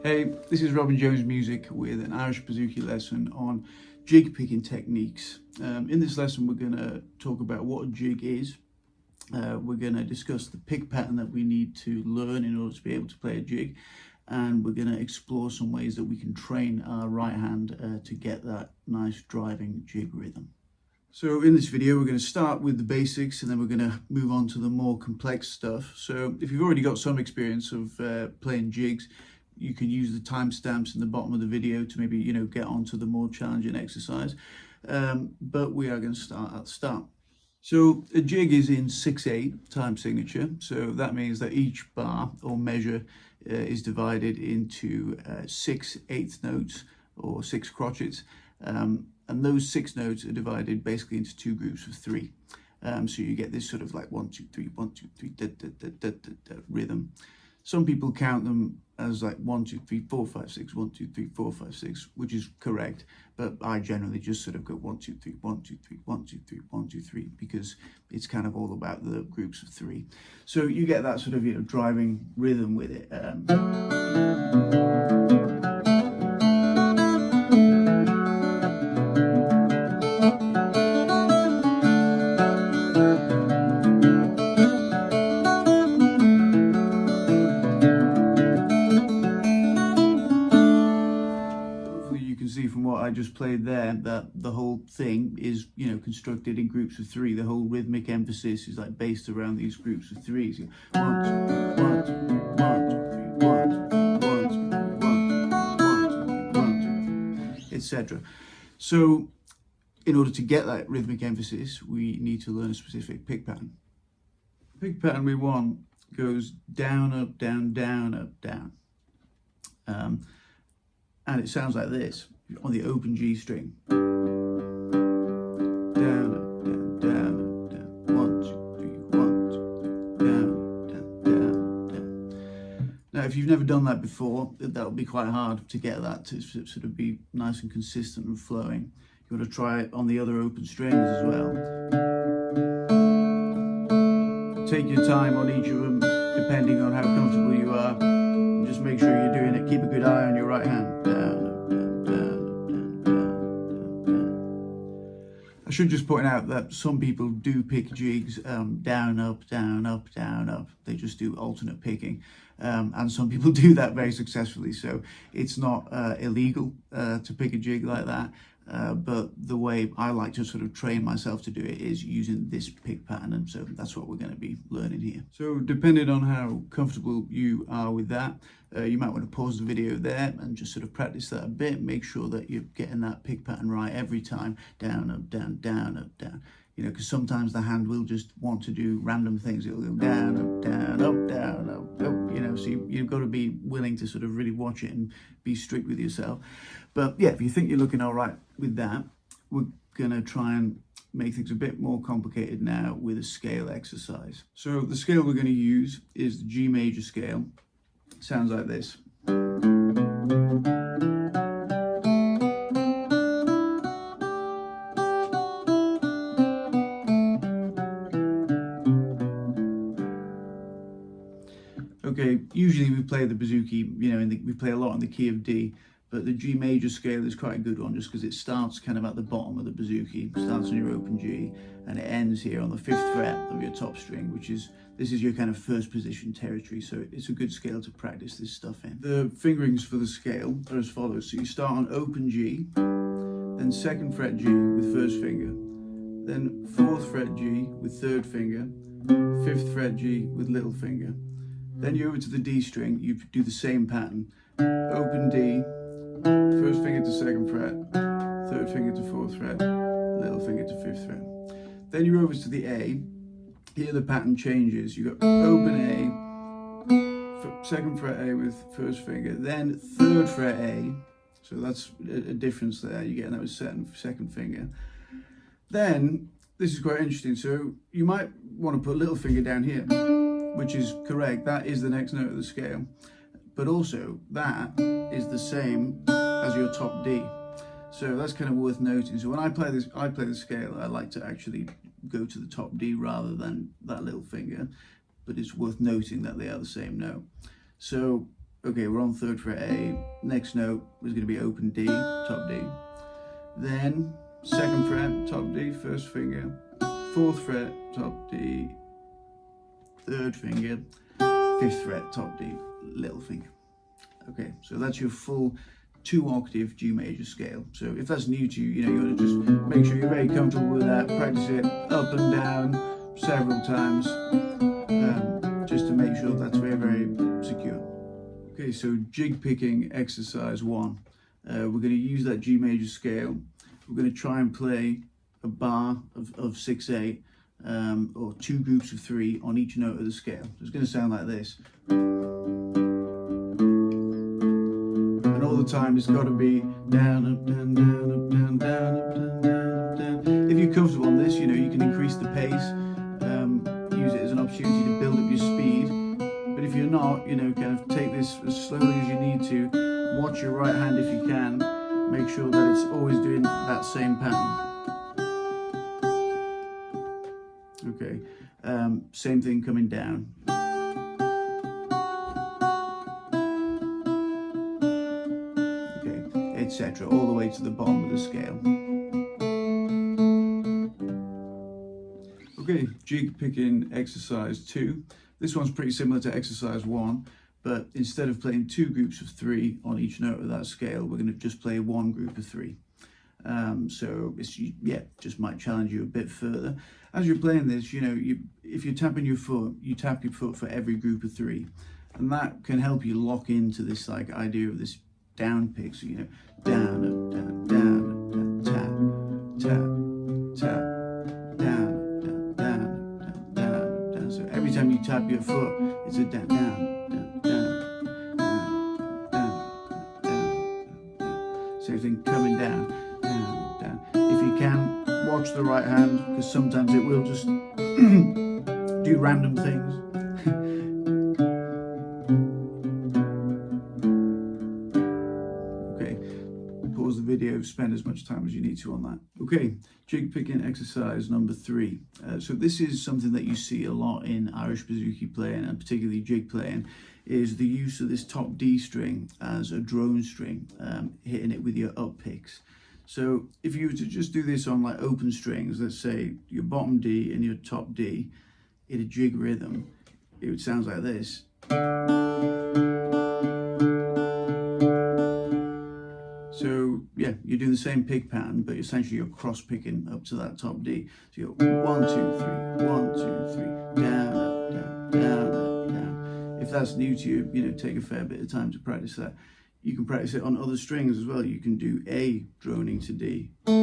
Hey, this is Robin Jones Music with an Irish Bouzouki lesson on jig picking techniques. In this lesson we're going to talk about what a jig is. We're going to discuss the pick pattern that we need to learn in order to be able to play a jig, and we're going to explore some ways that we can train our right hand to get that nice driving jig rhythm. So in this video we're going to start with the basics, and then we're going to move on to the more complex stuff. So if you've already got some experience of playing jigs, you can use the timestamps in the bottom of the video to maybe, get onto the more challenging exercise. But we are going to start at the start. So a jig is in 6/8 time signature. So that means that each bar or measure is divided into 6/8 notes or 6 crotchets. And those 6 notes are divided basically into 2 groups of 3. So you get this sort of like 1, 2, 3, 1, 2, 3 da, da, da, da, da, da, rhythm. Some people count them as like 1, 2, 3, 4, 5, 6, 1, 2, 3, 4, 5, 6, which is correct. But I generally just sort of go 1, 2, 3, 1, 2, 3, 1, 2, 3, 1, 2, 3, because it's kind of all about the groups of 3. So you get that sort of driving rhythm with it. I just played there that the whole thing is constructed in groups of 3. The whole rhythmic emphasis is like based around these groups of 3s. 1, 2, 1, 2, 1, 2, 1, 2, 1, 2, 1, 2, etc. So in order to get that rhythmic emphasis, we need to learn a specific pick pattern. The pick pattern we want goes down, up, down, down, up, down. And it sounds like this on the open G string. Down, up, down, down, up, down. 1, 2, 3, 1, 2, 3, down, down, down, down. Now, if you've never done that before, that'll be quite hard to get that to sort of be nice and consistent and flowing. You want to try it on the other open strings as well. Take your time on each of them, depending on how comfortable you are. And just make sure you're doing it. Keep a good eye on your right hand. Down, up, down, down. I should just point out that some people do pick jigs down, up, down, up, down, up. They just do alternate picking. And some people do that very successfully. So it's not illegal to pick a jig like that. But the way I like to sort of train myself to do it is using this pick pattern, and so that's what we're going to be learning here. So depending on how comfortable you are with that, you might want to pause the video there and just sort of practice that a bit. Make sure that you're getting that pick pattern right every time. Down, up, down, down, up, down. Because sometimes the hand will just want to do random things. It'll go down, up, down, up, down, up, up. So you've got to be willing to sort of really watch it and be strict with yourself. But yeah, if you think you're looking all right with that, we're going to try and make things a bit more complicated now with a scale exercise. So the scale we're going to use is the G major scale. It sounds like this. Okay, usually we play the Bouzouki, we play a lot in the key of D, but the G major scale is quite a good one just because it starts kind of at the bottom of the Bouzouki, starts on your open G, and it ends here on the 5th fret of your top string, this is your kind of first position territory, so it's a good scale to practice this stuff in. The fingerings for the scale are as follows. So you start on open G, then 2nd fret G with 1st finger, then 4th fret G with 3rd finger, 5th fret G with little finger. Then you're over to the D string, you do the same pattern. Open D, 1st finger to 2nd fret, 3rd finger to 4th fret, little finger to 5th fret. Then you're over to the A. Here the pattern changes. You got open A, 2nd fret A with 1st finger, then 3rd fret A. So that's a difference there. You're getting that with 2nd finger. Then, this is quite interesting. So you might want to put little finger down here, which is correct. That is the next note of the scale. But also, that is the same as your top D. So that's kind of worth noting. So when I play the scale, I like to actually go to the top D rather than that little finger. But it's worth noting that they are the same note. So Okay, we're on 3rd fret A. Next note is going to be open D, top D. Then 2nd fret, top D, 1st finger. 4th fret, top D, 3rd finger. 5th fret, top D, little finger. Okay, so that's your full 2-octave G major scale. So if that's new to you, you want to just make sure you're very comfortable with that. Practice it up and down several times, just to make sure that's very, very secure. Okay, so jig picking exercise 1. We're going to use that G major scale. We're going to try and play a bar of 6/8, or 2 groups of 3 on each note of the scale. So it's going to sound like this. And all the time it's got to be down, up, down, down, up, down, down, up, down, down, up, down. If you're comfortable on this, you can increase the pace, use it as an opportunity to build up your speed. But if you're not, kind of take this as slowly as you need to. Watch your right hand if you can. Make sure that it's always doing that same pattern. Okay, same thing coming down. Okay, etc. All the way to the bottom of the scale. Okay, jig picking exercise 2. This one's pretty similar to exercise 1, but instead of playing 2 groups of 3 on each note of that scale, we're going to just play 1 group of 3. So it's, just might challenge you a bit further. As you're playing this, if you're tapping your foot, you tap your foot for every group of 3, and that can help you lock into this idea of this down pick. So down, up, down, down, up, down, tap, tap, tap, down, up, down, down, down, up, down. So every time you tap your foot, it's a down, down, down, down, down, down, down, down. Same thing coming down. If you can, watch the right hand, because sometimes it will just do random things. Okay, pause the video, spend as much time as you need to on that. Okay, jig picking exercise number 3. So this is something that you see a lot in Irish bouzouki playing, and particularly jig playing, is the use of this top D string as a drone string, hitting it with your up picks. So if you were to just do this on open strings, let's say your bottom D and your top D in a jig rhythm, it would sound like this. So yeah, you're doing the same pick pattern, but essentially you're cross picking up to that top D. So you're 1, 2, 3, 1, 2, 3, down, up, down, down, up, down. If that's new to you, take a fair bit of time to practice that. You can practice it on other strings as well. You can do A droning to D. You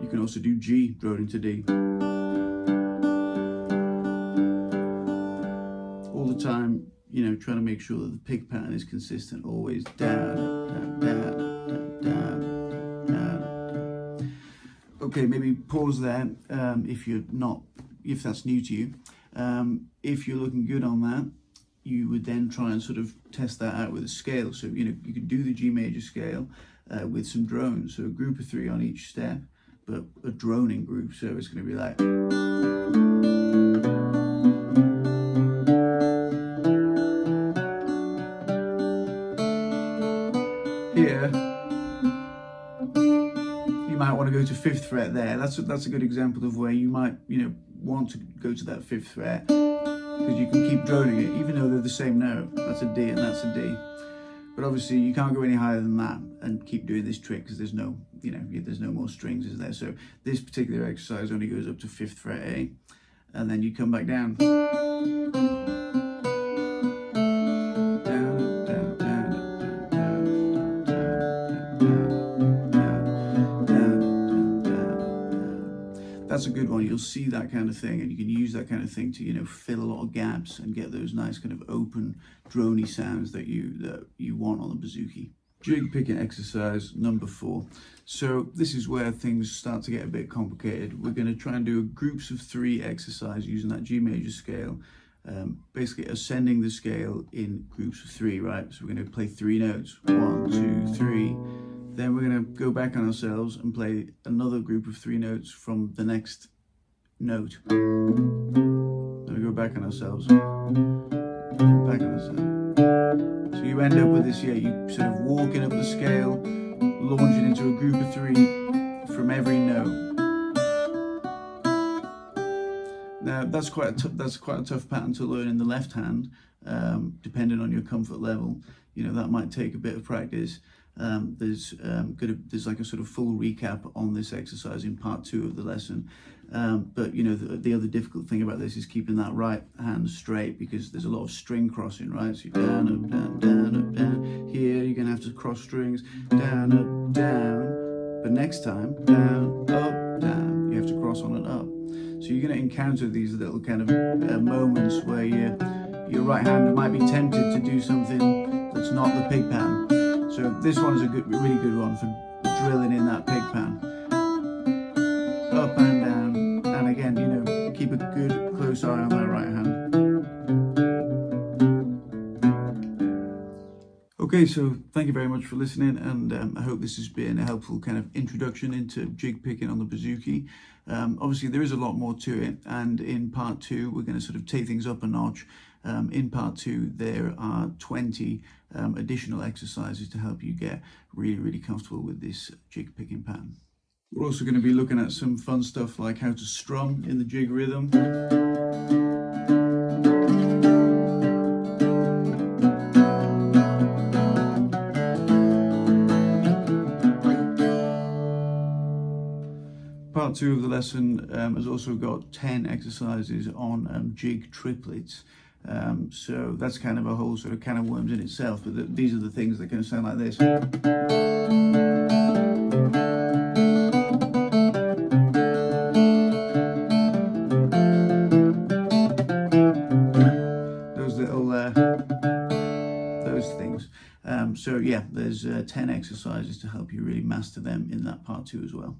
can also do G droning to D. All the time, trying to make sure that the pick pattern is consistent. Always down, down, down, down, down, down, down. Okay, maybe pause there if that's new to you. If you're looking good on that, you would then try and sort of test that out with a scale. So, you could do the G major scale with some drones. So a group of 3 on each step, but a droning group. So it's going to be like... Here, you might want to go to 5th fret there. That's a good example of where you might, want to go to that 5th fret, because you can keep droning it, even though they're the same note. That's a D and that's a D. But obviously you can't go any higher than that and keep doing this trick, because there's no, there's no more strings, is there? So this particular exercise only goes up to 5th fret A, and then you come back down. That's a good one. You'll see that kind of thing, and you can use that kind of thing to fill a lot of gaps and get those nice kind of open drony sounds that you want on the bouzouki. Jig picking exercise number 4. So this is where things start to get a bit complicated. We're going to try and do a groups of 3 exercise using that G major scale, basically ascending the scale in groups of 3, right? So we're going to play 3 notes, 1, 2, 3. Then we're going to go back on ourselves and play another group of 3 notes from the next note. Then we go back on ourselves. Back on ourselves. So you end up with this, you sort of walking up the scale, launching into a group of 3 from every note. Now that's quite a tough pattern to learn in the left hand, depending on your comfort level. You know, that might take a bit of practice. There's like a sort of full recap on this exercise in part 2 of the lesson. But you know, the other difficult thing about this is keeping that right hand straight, because there's a lot of string crossing, right? So you're down, up, down, down, up, down. Here you're gonna have to cross strings, down, up, down. But next time, down, up, down. You have to cross on and up. So you're gonna encounter these little kind of moments where your right hand might be tempted to do something that's not the pig pattern. So this one is a really good one for drilling in that pig pattern. Up and down, and again, you know, keep a good close eye on that right hand. Okay, so thank you very much for listening, and I hope this has been a helpful kind of introduction into jig picking on the Bouzouki. Obviously there is a lot more to it, and in part 2 we're going to sort of take things up a notch. In part 2 there are 20 additional exercises to help you get really comfortable with this jig picking pattern. We're also going to be looking at some fun stuff like how to strum in the jig rhythm. Part 2 of the lesson has also got 10 exercises on jig triplets. So that's kind of a whole sort of can of worms in itself, but these are the things that are going to sound like this. Those little, those things. So yeah, there's 10 exercises to help you really master them in that part 2 as well.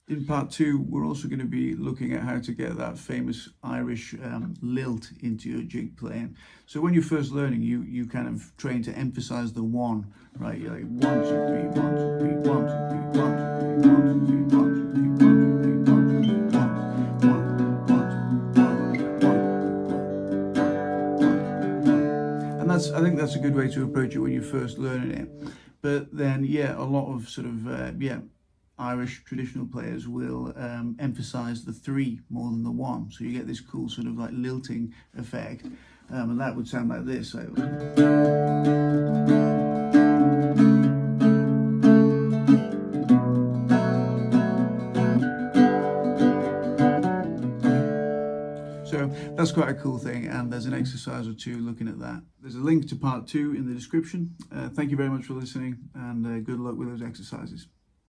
In part 2, we're also going to be looking at how to get that famous Irish lilt into your jig playing. So when you're first learning, you kind of train to emphasize the 1, right? You're like 1, 2, 3, 1, 2, 3, 1, 2, 3, 1, 2, 3, 1, 2, 3, 1, 2, 3, 1, 2, 3, 1, 2, 3, 1, 1, 1, 1. And I think that's a good way to approach it when you're first learning it. But then, yeah, a lot of sort of, Irish traditional players will emphasize the 3 more than the 1, so you get this cool sort of like lilting effect, and that would sound like this. So that's quite a cool thing, and there's an exercise or 2 looking at that. There's a link to part 2 in the description. Thank you very much for listening, and good luck with those exercises.